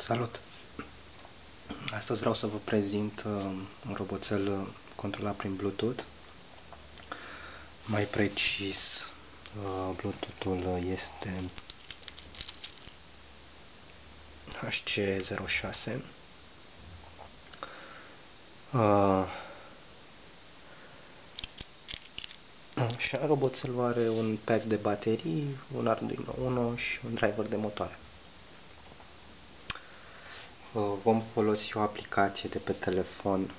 Salut! Astăzi vreau să vă prezint un roboțel controlat prin Bluetooth. Mai precis, Bluetooth-ul este HC06. Și roboțelul are un pack de baterii, un Arduino Uno și un driver de motoare. Vom folosi o aplicație de pe telefon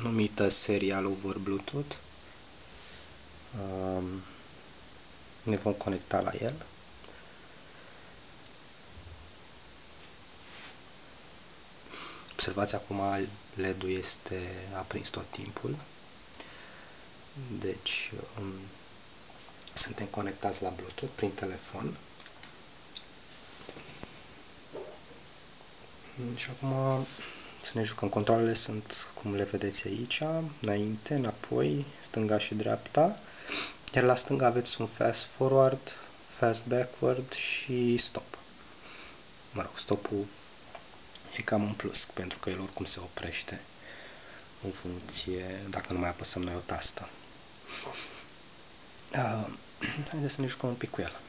numită Serial over Bluetooth. Ne vom conecta la el. Observați acum, LED-ul este aprins tot timpul. Deci suntem conectați la Bluetooth prin telefon. Și acum să ne jucăm. Controlele sunt cum le vedeți aici, înainte, înapoi, stânga și dreapta. Iar la stânga aveți un fast forward, fast backward și stop. Mă rog, stopul e cam un plus, pentru că el oricum se oprește în funcție, dacă nu mai apăsăm noi o tastă. Haideți să ne jucăm un pic cu el.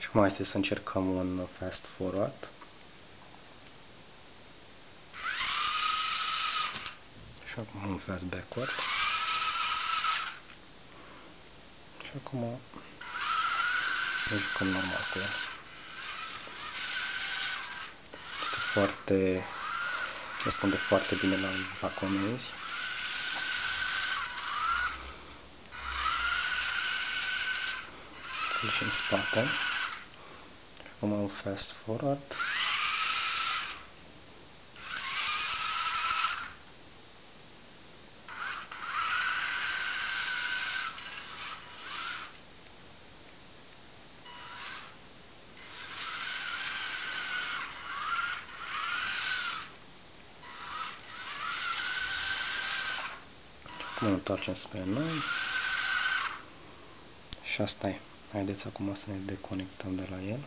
Și acum este să încercăm un fast forward. Și acum un fast backward. Și acum ne jucăm normal cu el. Răspunde foarte bine la comenzi. Și în spate. Acum un fast forward. Acum întoarcem spre noi. Și asta e. Haideți acum să ne deconectăm de la el.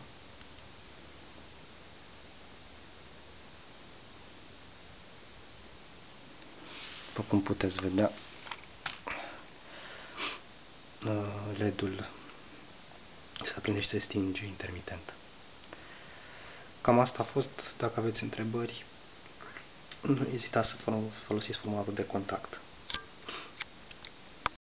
După cum puteți vedea, LED-ul se aprinde și se stinge intermitent. Cam asta a fost. Dacă aveți întrebări, nu ezitați să folosiți formularul de contact.